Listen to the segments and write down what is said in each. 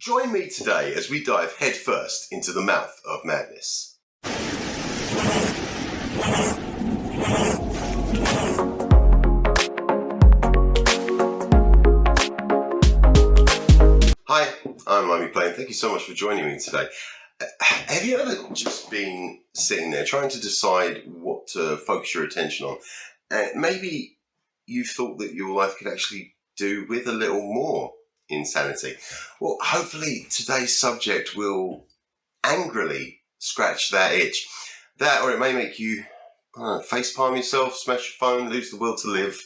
Join me today as we dive headfirst into the mouth of madness. Hi, I'm LimeyPlay, and thank you so much for joining me today. Have you ever just been sitting there trying to decide what to focus your attention on? Maybe you thought that your life could actually do with a little more insanity. Well, hopefully today's subject will angrily scratch that itch. That, or it may make you facepalm yourself, smash your phone, lose the will to live,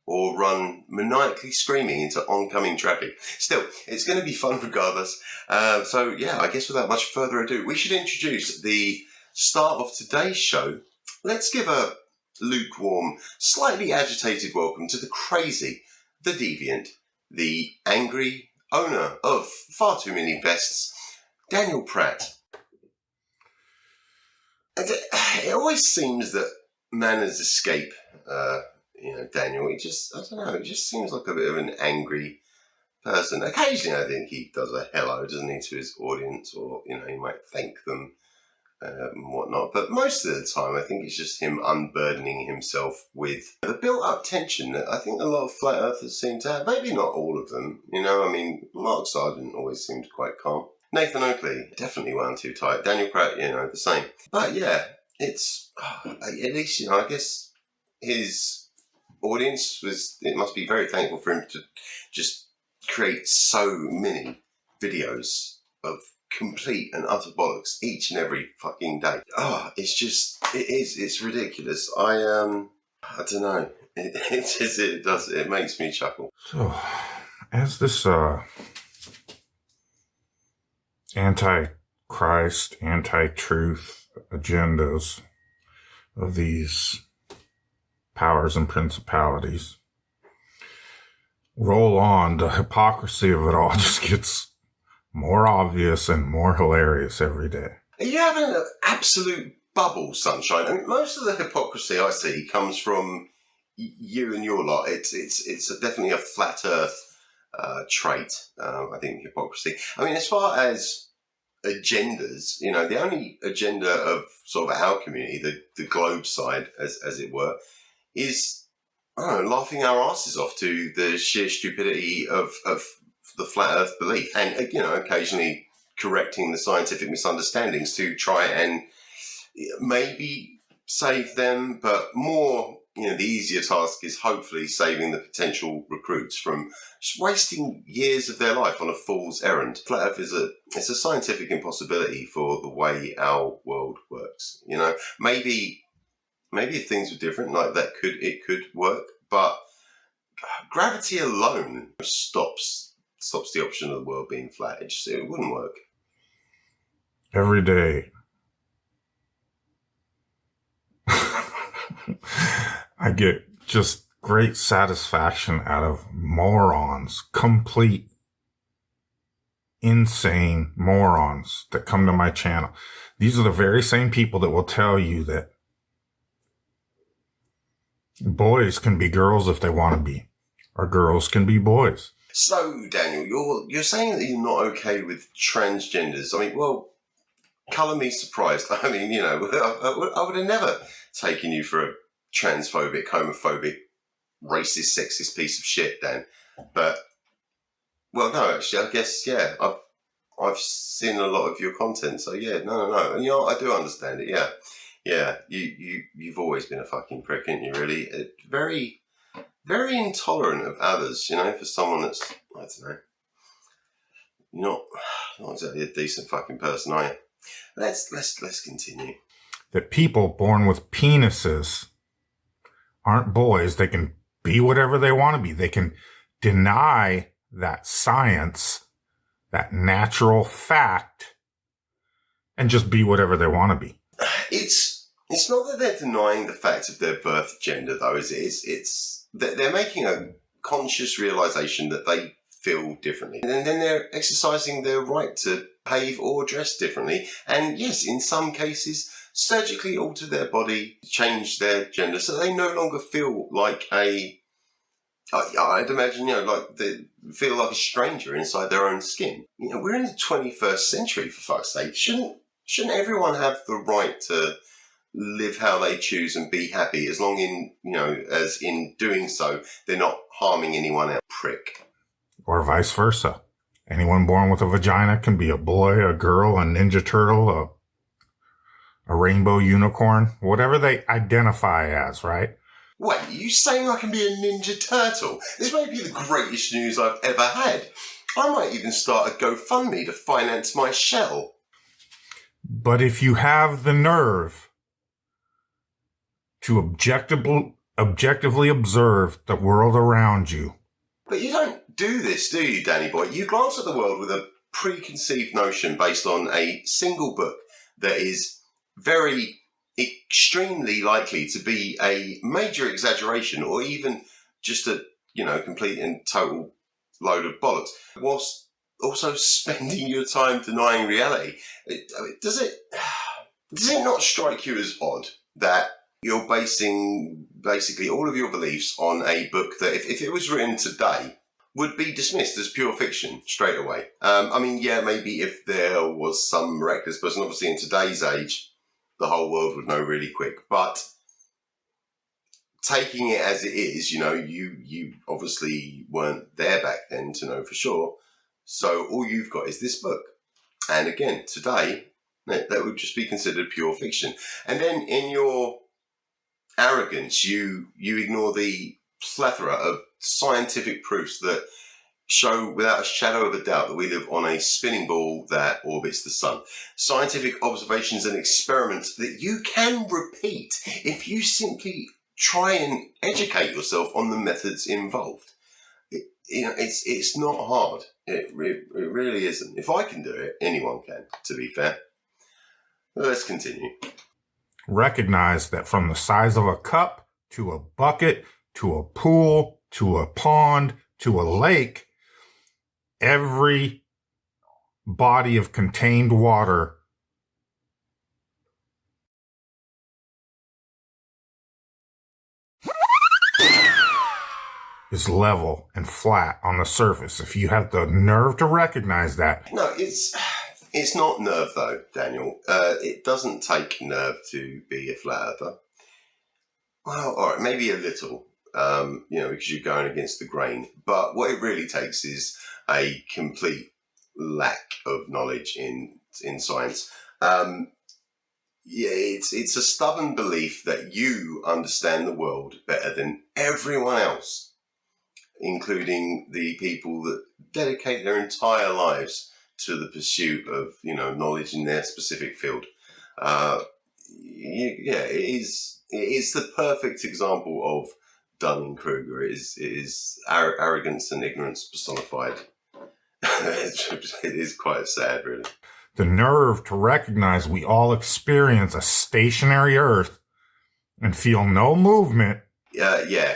or run maniacally screaming into oncoming traffic. Still, it's going to be fun regardless. So yeah, I guess without much further ado, we should introduce the start of today's show. Let's give a lukewarm, slightly agitated welcome to the crazy, the deviant, the angry owner of far too many vests, Daniel Pratt. And it always seems that manners escape Daniel. He just, I don't know, he just seems like a bit of an angry person. Occasionally I think he does a hello, doesn't he, to his audience, or, he might thank them and whatnot. But most of the time I think it's just him unburdening himself with the built-up tension that I think a lot of flat earthers seem to have. Maybe not all of them, Mark Sargent always seemed quite calm. Nathan Oakley, definitely wound too tight. Daniel Pratt, the same. But yeah, it's, at least, I guess his audience must be very thankful for him to just create so many videos of complete and utter bollocks each and every fucking day. It's ridiculous. I don't know. It makes me chuckle. So, as this anti-Christ, anti-truth agendas of these powers and principalities roll on, the hypocrisy of it all just gets more obvious and more hilarious every day. Are you having an absolute bubble, Sunshine? I mean, most of the hypocrisy I see comes from you and your lot. It's definitely a flat earth trait, I think, hypocrisy. I mean, as far as agendas, the only agenda of sort of our community, the globe side, as it were, is, laughing our asses off to the sheer stupidity of the flat earth belief, and, occasionally correcting the scientific misunderstandings to try and maybe save them, but more, the easier task is hopefully saving the potential recruits from just wasting years of their life on a fool's errand. Flat earth it's a scientific impossibility for the way our world works. Maybe if things were different, like that, it could work, but gravity alone stops the option of the world being flat. It wouldn't work. Every day, I get just great satisfaction out of morons, complete insane morons that come to my channel. These are the very same people that will tell you that boys can be girls if they want to be, or girls can be boys. So, Daniel, you're saying that you're not okay with transgenders. I mean, well, colour me surprised. I mean, I would have never taken you for a transphobic, homophobic, racist, sexist piece of shit, Dan. But, well, no, actually, I guess, yeah, I've seen a lot of your content, so yeah, no. And, I do understand it, yeah. Yeah, you've always been a fucking prick, ain't you, really? Very, very intolerant of others, for someone that's, I don't know, not exactly a decent fucking person, are you? Let's continue. That people born with penises aren't boys. They can be whatever they want to be. They can deny that science, that natural fact, and just be whatever they want to be. It's not that they're denying the fact of their birth gender, though, is it? It's that they're making a conscious realization that they feel differently. And then they're exercising their right to behave or dress differently. And yes, in some cases, surgically alter their body, change their gender, so they no longer feel like a I'd imagine, like they feel like a stranger inside their own skin. We're in the 21st century, for fuck's sake. Shouldn't everyone have the right to live how they choose and be happy, as long as in doing so they're not harming anyone else? Prick. Or vice versa. Anyone born with a vagina can be a boy, a girl, a ninja turtle, a rainbow unicorn, whatever they identify as, right? Wait, are you saying I can be a ninja turtle? This may be the greatest news I've ever had. I might even start a GoFundMe to finance my shell. But if you have the nerve to objectively observe the world around you. But you don't do this, do you, Danny boy? You glance at the world with a preconceived notion based on a single book that is very extremely likely to be a major exaggeration, or even just a complete and total load of bollocks, whilst also spending your time denying reality. Does it not strike you as odd that you're basing basically all of your beliefs on a book that, if it was written today, would be dismissed as pure fiction straight away? Maybe if there was some miraculous person, obviously in today's age, the whole world would know really quick. But taking it as it is, you obviously weren't there back then to know for sure. So all you've got is this book. And again, today, that would just be considered pure fiction. And then in your arrogance, you ignore the plethora of scientific proofs that show without a shadow of a doubt that we live on a spinning ball that orbits the sun. Scientific observations and experiments that you can repeat if you simply try and educate yourself on the methods involved. It's not hard. It really isn't. If I can do it, anyone can, to be fair. Let's continue. Recognize that from the size of a cup, to a bucket, to a pool, to a pond, to a lake, every body of contained water is level and flat on the surface. If you have the nerve to recognize that. No, it's not nerve though, Daniel. It doesn't take nerve to be a flat earther. Well, all right, maybe a little, because you're going against the grain. But what it really takes is a complete lack of knowledge in science. It's a stubborn belief that you understand the world better than everyone else, including the people that dedicate their entire lives to the pursuit of, knowledge in their specific field. It is the perfect example of Dunning-Kruger. It is arrogance and ignorance personified. It is quite sad, really. The nerve to recognize we all experience a stationary Earth and feel no movement.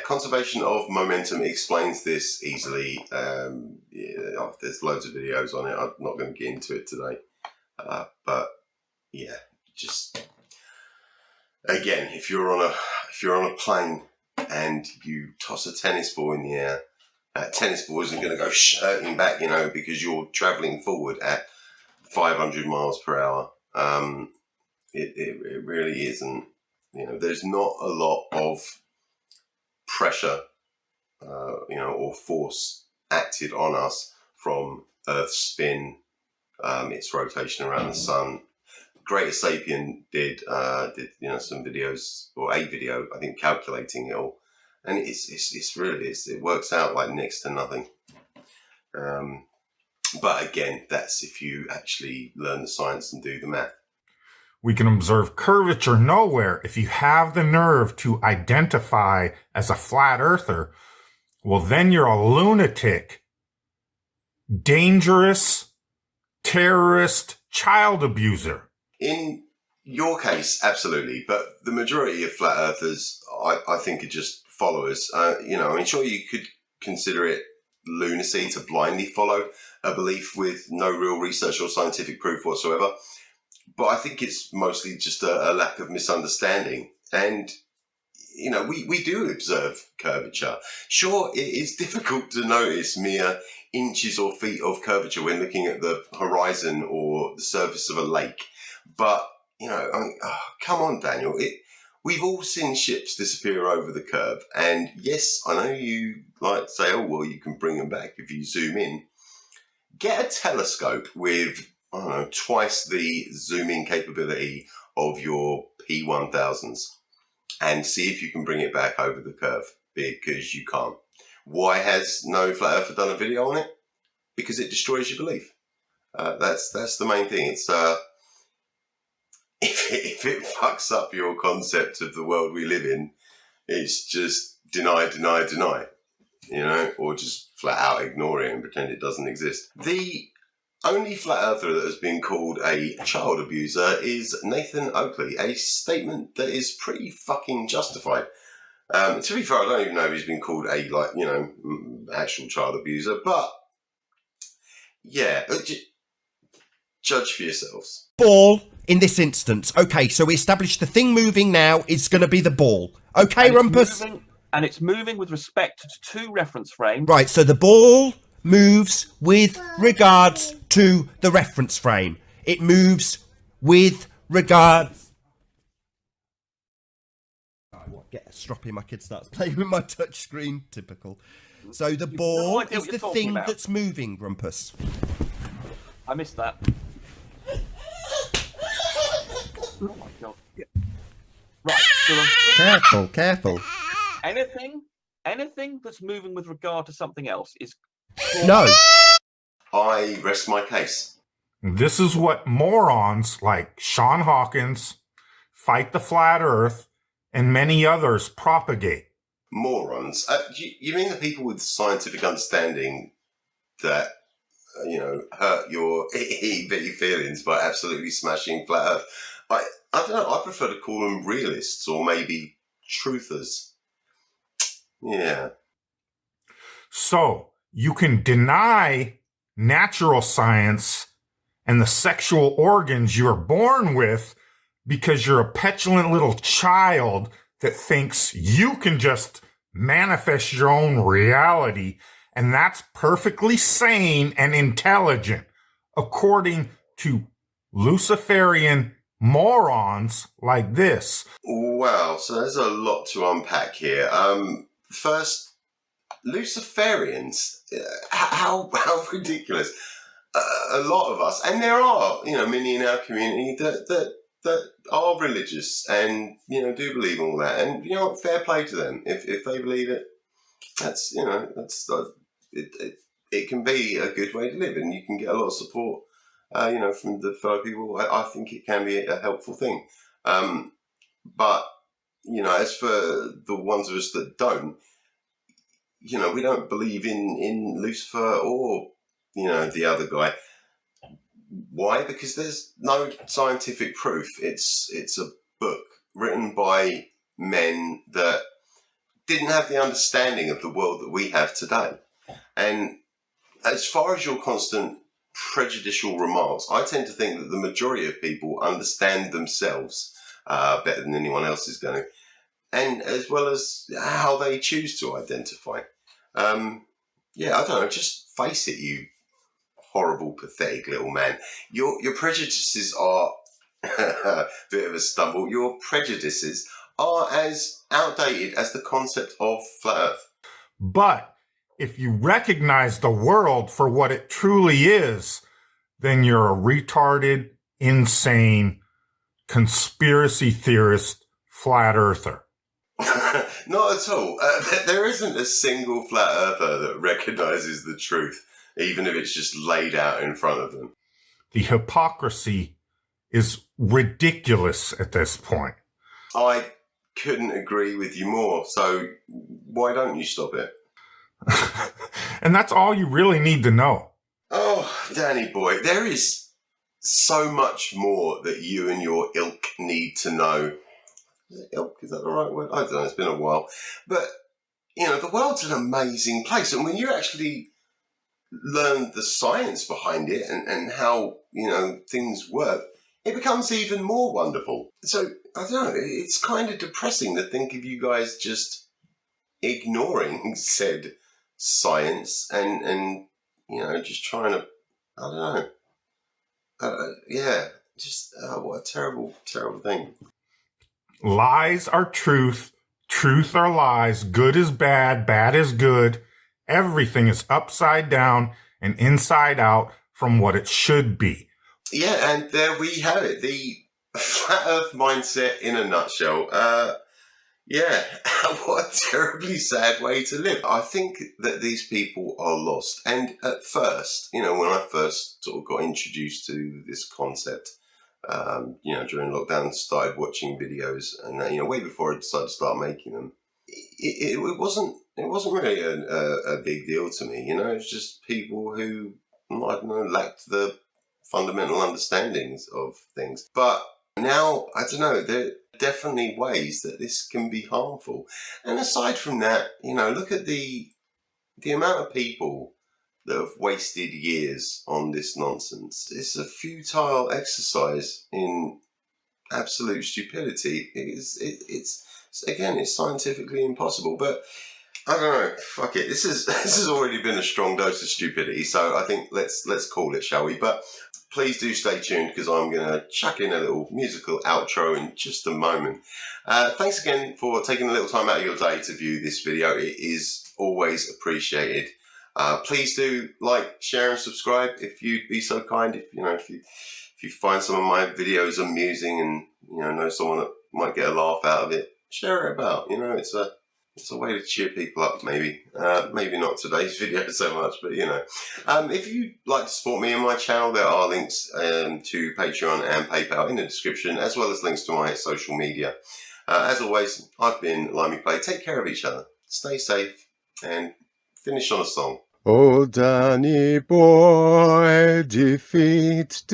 Conservation of momentum explains this easily. There's loads of videos on it. I'm not going to get into it today. Just again, if you're on a plane and you toss a tennis ball in the air, that tennis ball isn't going to go shirting back, because you're traveling forward at 500 miles per hour. It really isn't. There's not a lot of pressure, or force acted on us from Earth's spin, its rotation around the sun. Greatest Sapien did some videos, or a video, I think, calculating it all, and it works out like next to nothing. But again, that's if you actually learn the science and do the math. We can observe curvature nowhere. If you have the nerve to identify as a flat earther, well, then you're a lunatic, dangerous, terrorist, child abuser. In your case, absolutely. But the majority of flat earthers, I think, are just followers. Sure, you could consider it lunacy to blindly follow a belief with no real research or scientific proof whatsoever. But I think it's mostly just a lack of misunderstanding. And we do observe curvature. Sure, it is difficult to notice mere inches or feet of curvature when looking at the horizon or the surface of a lake. But, come on, Daniel. We've all seen ships disappear over the curve. And yes, I know you like to say, oh, well, you can bring them back if you zoom in. Get a telescope with, twice the zooming capability of your P1000s and see if you can bring it back over the curve, because you can't. Why has no Flat Earther done a video on it? Because it destroys your belief. That's the main thing. It's if it fucks up your concept of the world we live in, it's just deny, or just flat out ignore it and pretend it doesn't exist. The only Flat Earther that has been called a child abuser is Nathan Oakley, a statement that is pretty fucking justified. To be fair, I don't even know if he's been called a, actual child abuser, but yeah, judge for yourselves. Ball in this instance. Okay, so we established the thing moving now is going to be the ball. Okay, Rumpus? And it's moving with respect to 2 reference frames. Right, so the ball moves with regards to the reference frame. It moves with regards... Get a stroppy, my kid starts playing with my touch screen. Typical. So the ball is the thing that's moving, Grumpus. I missed that. Oh my god. Yeah. Right. Careful. Anything that's moving with regard to something else is... No. I rest my case. This is what morons like Sean Hawkins, Fight the Flat Earth, and many others propagate. Morons? You mean the people with scientific understanding that, hurt your itty-bitty feelings by absolutely smashing Flat Earth? I don't know, I prefer to call them realists or maybe truthers. Yeah. So, you can deny natural science and the sexual organs you're born with because you're a petulant little child that thinks you can just manifest your own reality, and that's perfectly sane and intelligent, according to Luciferian morons like this. Wow, so there's a lot to unpack here. First, Luciferians. How ridiculous. A lot of us, and there are, many in our community that are religious and, do believe all that. And, fair play to them. If they believe it, that's, it can be a good way to live, and you can get a lot of support, from the fellow people. I think it can be a helpful thing. But, as for the ones of us that don't, we don't believe in Lucifer or, the other guy. Why? Because there's no scientific proof. It's a book written by men that didn't have the understanding of the world that we have today. And as far as your constant prejudicial remarks, I tend to think that the majority of people understand themselves better than anyone else is going to, and as well as how they choose to identify. I don't know, just face it, you horrible, pathetic little man. Your prejudices are a bit of a stumble. Your prejudices are as outdated as the concept of flat Earth. But if you recognize the world for what it truly is, then you're a retarded, insane, conspiracy theorist flat earther. Not at all. There isn't a single flat earther that recognizes the truth, even if it's just laid out in front of them. The hypocrisy is ridiculous at this point. I couldn't agree with you more, so why don't you stop it? And that's all you really need to know. Oh, Danny boy, there is so much more that you and your ilk need to know. Is it ilk? Is that the right word? I don't know, it's been a while. But, the world's an amazing place. And when you actually learn the science behind it and how, things work, it becomes even more wonderful. So, I don't know, it's kind of depressing to think of you guys just ignoring said science and just trying to, I don't know, what a terrible, terrible thing. Lies are truth, truth are lies, good is bad, bad is good. Everything is upside down and inside out from what it should be. Yeah, and there we have it, the flat earth mindset in a nutshell. What a terribly sad way to live. I think that these people are lost. And at first, when I first sort of got introduced to this concept, during lockdown, started watching videos, and way before I decided to start making them, it wasn't really a big deal to me. It's just people who, I don't know, lacked the fundamental understandings of things. But now, I don't know, there are definitely ways that this can be harmful. And aside from that, look at the amount of people that have wasted years on this nonsense. It's a futile exercise in absolute stupidity. It's scientifically impossible. But I don't know. Fuck it. This has already been a strong dose of stupidity. So I think let's call it, shall we? But please do stay tuned, because I'm going to chuck in a little musical outro in just a moment. Thanks again for taking a little time out of your day to view this video. It is always appreciated. Please do like, share, and subscribe if you'd be so kind. If you find some of my videos amusing and know someone that might get a laugh out of it, share it about. It's a way to cheer people up, maybe. Maybe not today's video so much, but if you'd like to support me and my channel, there are links to Patreon and PayPal in the description, as well as links to my social media. As always, I've been LimeyPlay. Take care of each other, stay safe, and finish on a song. Oh, Danny boy, defeat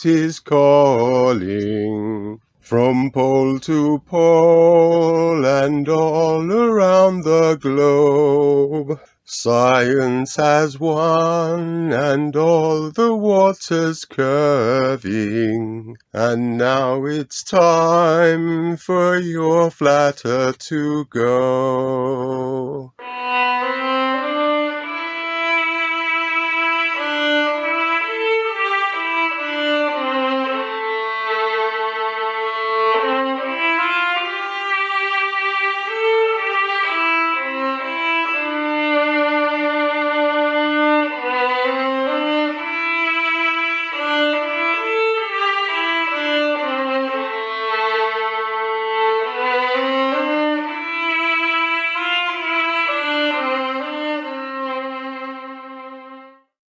is calling. From pole to pole and all around the globe, science has won and all the water's curving. And now it's time for your flat earth to go.